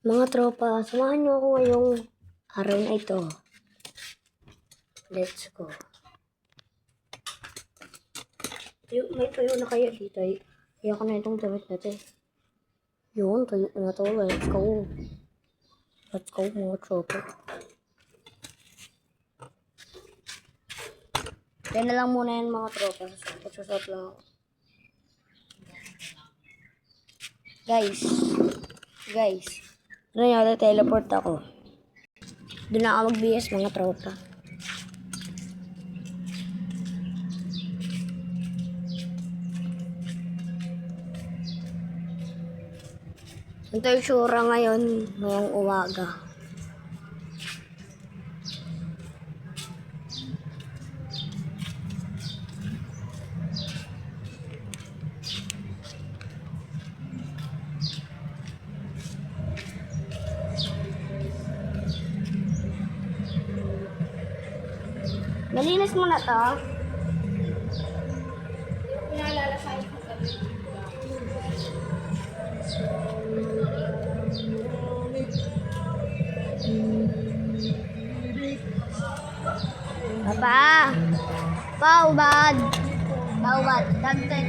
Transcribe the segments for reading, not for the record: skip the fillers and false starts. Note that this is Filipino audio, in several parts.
Mga tropa, samahan niyo ako ngayong araw na ito. Let's go. May tuyo na kayo dito. Kaya ko na itong damit natin. Yun, tuyo na to. Let's go. Let's go mga tropa. Kaya na lang muna yan mga tropa. Susot lang ako. Guys. Ano nyo, teleport ako. Doon na ako mag-BS mga tropa. Ito yung sura ngayong umaga. Malinis mo na to. Pinaalala sa akin kami. Papa! Paubad! Dagdag!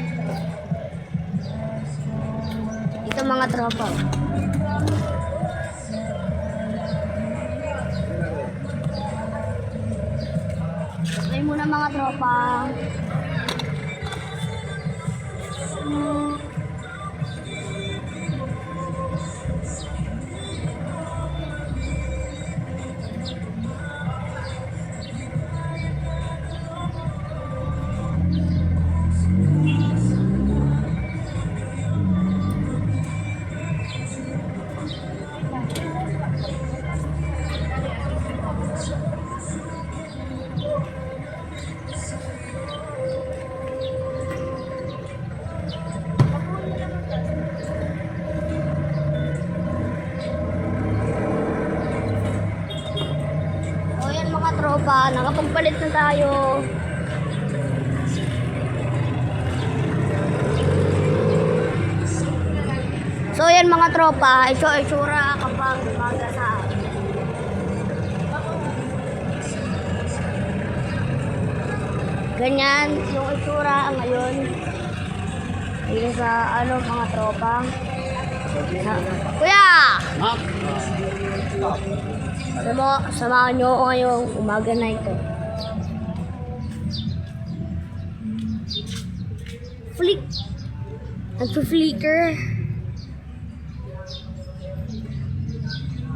Ito mga tropa. Ay muna mga tropa. Tropa, nakapagpalit na tayo. So yan mga tropa, itsura kapag magasa. Ganyan yung itsura ngayon. Dito sa mga tropa. Kuya! Samahan nyo ako ngayong umaga na ito. Nagpa-flicker.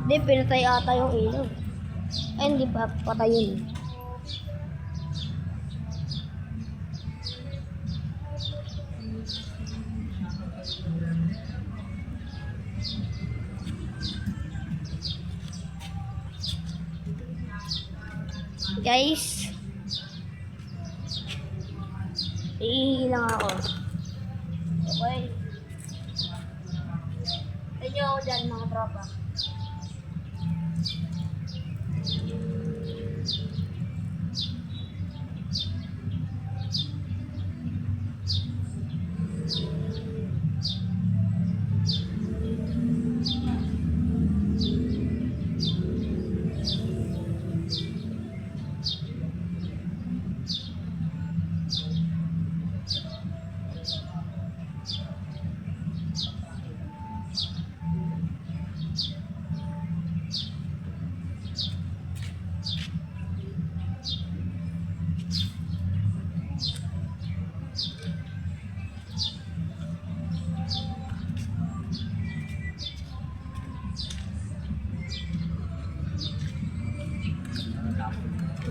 Hindi, pinatay ata yung ilaw. Ay, hindi pa patayin. Guys, iilang ako. Okay. Tignan ako dyan mga tropa.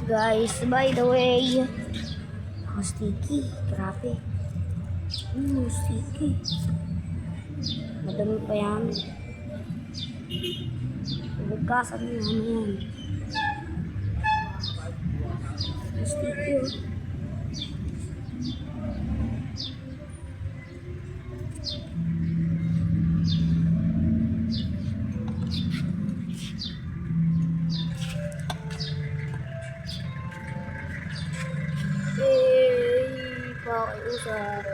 Guys, by the way, sticky, grabe. Sticky. Madami pa yan. Bugkasan mo yan. Sticky. Pakiusap.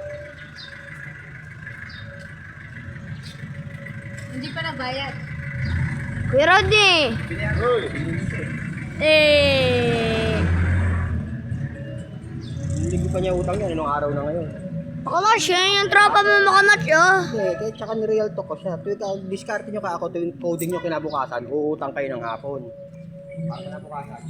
Hindi pa nabayad. Kuya Rodney! Uy! Eh! Hindi pa niya utang yan. Anong araw na ngayon? Makanatch, yan yung tropa mo makanatch, oh. Kaya tsaka ni-real talk ko siya. Tuwing discard nyo ka ako, tuwing coding nyo kinabukasan, uutang kayo ng hapon. Para kinabukasan,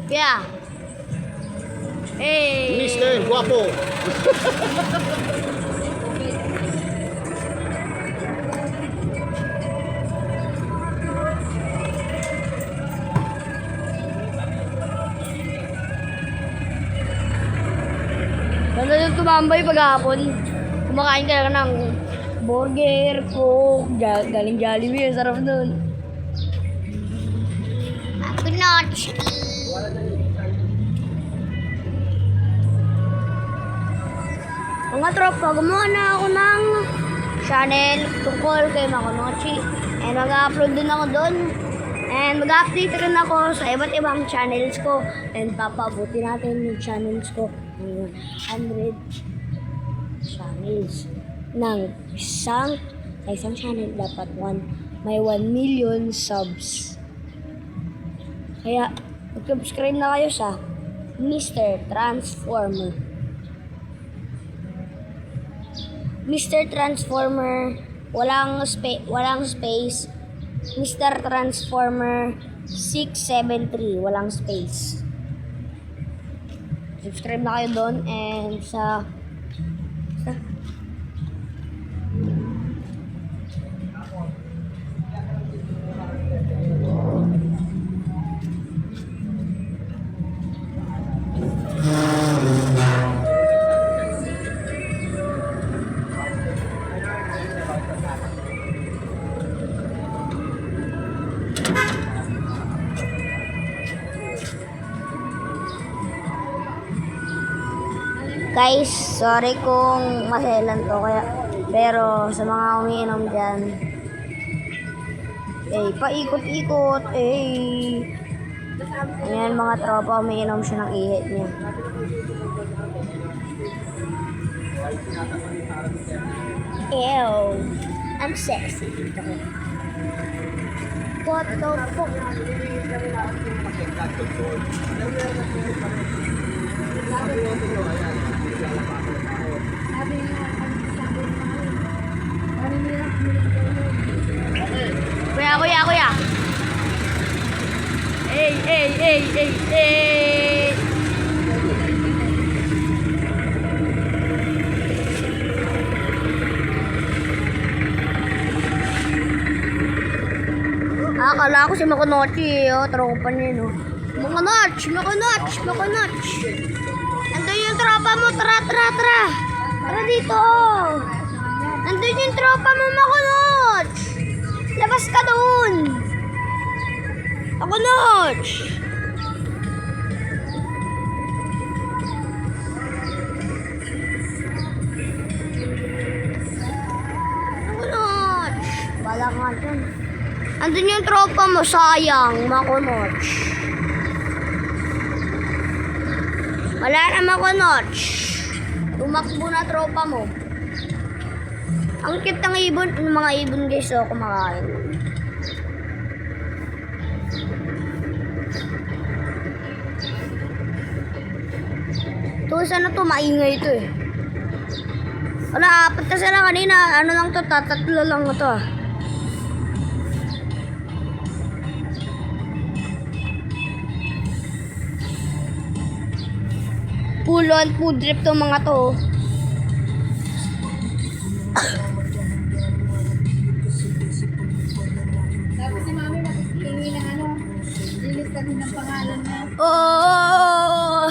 Yeah. Hey. Mr. Guapo! Ganda yung tumambay paghapon. Kumakain ka lang ng burger, coke, galing Jollibee. Ang sarap nun. Makanatch. Mga tropa, gumawa na ako ng channel tungkol kay Makanotchi. And mag-upload din ako doon. And mag-update rin ako sa iba't ibang channels ko. And papabuti natin yung channels ko ng 100 channels. Sa isang channel dapat may 1 million subs. Kaya mag-subscribe na kayo sa Mr. Transformer. Mr. Transformer, walang space. Mr. Transformer 673, walang space. Subscribe na kayo doon and sa guys, sorry kung maselan to kaya pero sa mga umiinom dyan paikot-ikot ayan mga tropa, umiinom siya ng ihit niya. Ew, I'm sexy. What the fuck? Kuya. Hey. Akala ko si Makanotchi, tropa niya, no? Makanotch! Nandun yung tropa mo, tara! Tara dito! Nandun yung tropa mo, Makanotch! Labas ka doon! Makanotch! Bala nga dyan. Andun yung tropa mo, sayang, Makanotch. Wala na, Makanotch. Tumakbo na tropa mo. Ang cute ng ibon. Yung mga ibon guys, kumakain. Sana to, maingay ito eh. Wala, apat kasi lang kanina. Ano lang to, tatlo lang ito ah. Full on food trip to mga to. Tapos si mami nagpipili ng lilista din ng pangalan niya. Oh!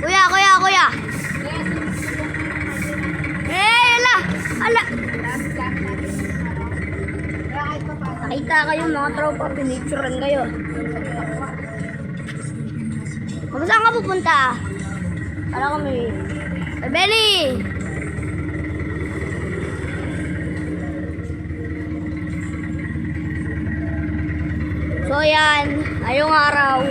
Kuya! Kita kayo mga tropa, pinicturean kayo. Kung saan ka pupunta? Para kami. Belly! So yan, ngayong araw.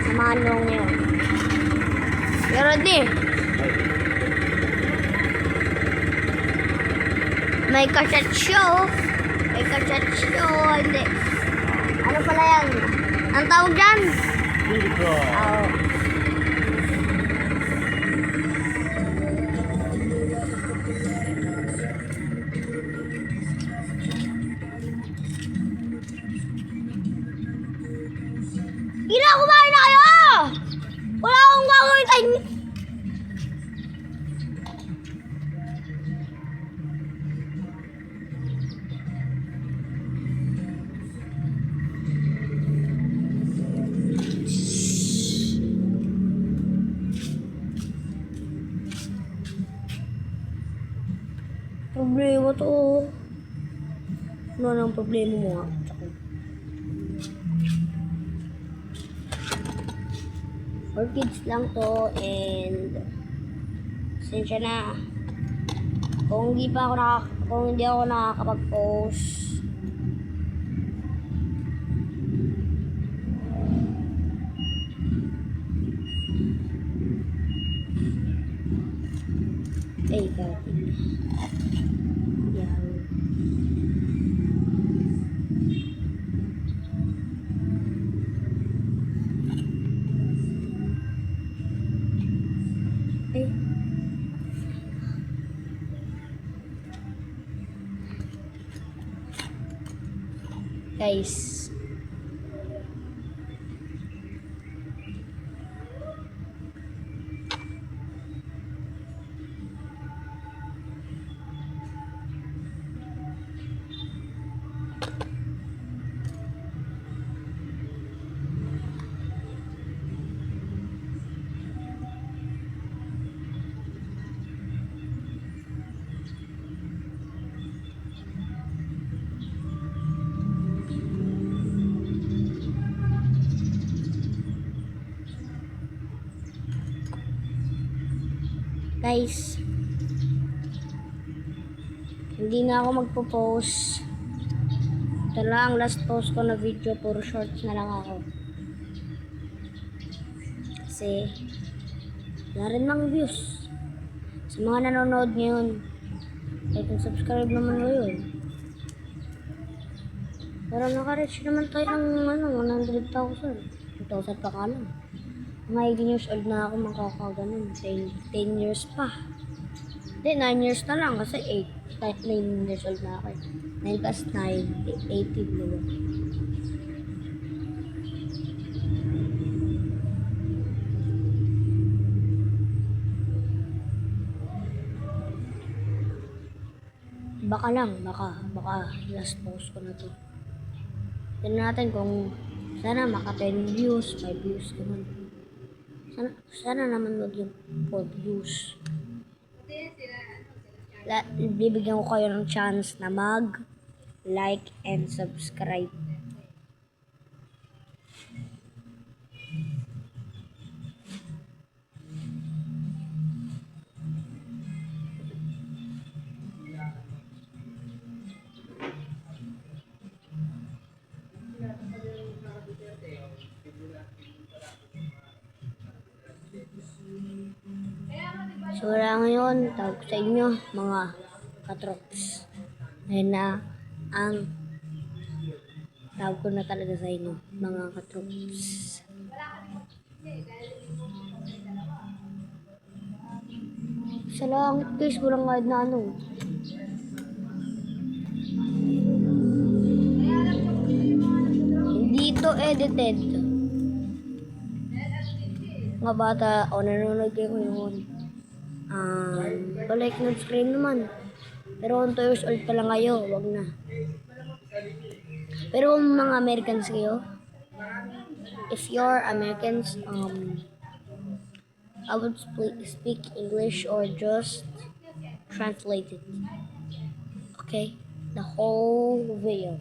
Samahan nyo ngayon. Pero di. May kachat show. May kachat show. Hindi. Ano pala yan? Ang tawag dyan? Oo. Gila, kumain na kayo! Wala akong gagawin tayo. Problema to. Ano nang problema mo nga? For kids lang to and sensya na kung hindi ako nakakapag-post. Ay, kati. Yan. Ay. Guys. Guys, hindi na ako magpo-post. Ito lang, last post ko na video, puro shorts na lang ako. Kasi, wala rin mang views. Sa mga nanonood ngayon, kahit subscribe naman ko yun. Pero naka-reach naman tayo ng 100,000. 2,000 pa ka lang. Mga 18 years old na ako makakaganon. 10 years pa. Hindi, 9 years na lang kasi 9 years old na ako. 9 plus 9, 18 diba? Baka lang, baka last post ko na to. Tignan natin kung sana maka 10 views, 5 views naman. Sana naman wag yung 4 views. Bibigyan ko kayo ng chance na like and subscribe. So wala ngayon, tawag ko sa inyo mga katrops. Ayun na ang tawag ko na talaga sa inyo, mga katrops. Sa langit guys, walang kahit na ano. Hindi to edited. Mga bata, o nanonood kayo yun. Like ng screen naman. Pero kung 2 years old pa lang kayo, wag na. Pero kung mga Americans kayo, if you're Americans, I would speak English or just translate it. Okay? the whole video.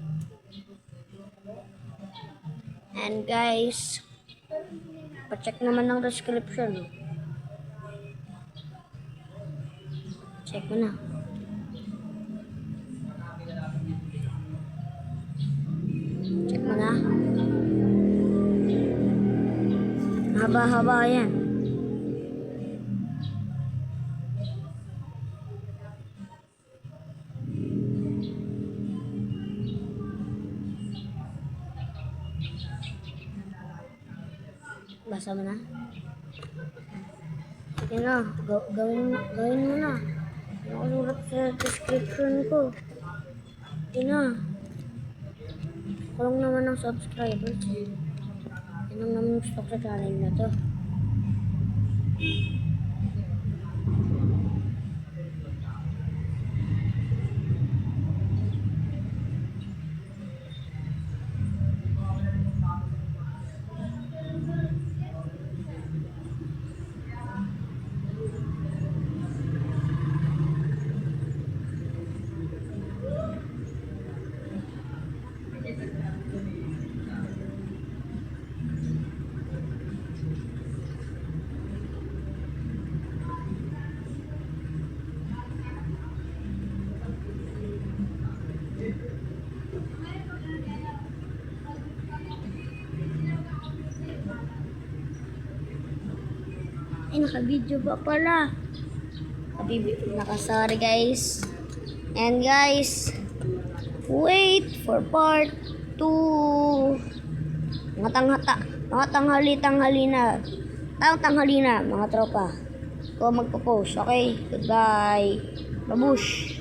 And guys, pa-check naman ng description. Check mo na. Check mo na. Haba-haba yan. Basa mo na? Sige na, gawin mo na. Nakalulat sa description ko. Sige na. Kulong naman ng subscribers. Yan ang naman gusto ko sa channel na to. Ay, naka-video pa pala. Sorry guys. And guys, wait for part 2. Mga tanghali na. Tanghali na, mga tropa. Ko magpo-post. Okay, goodbye. Babush.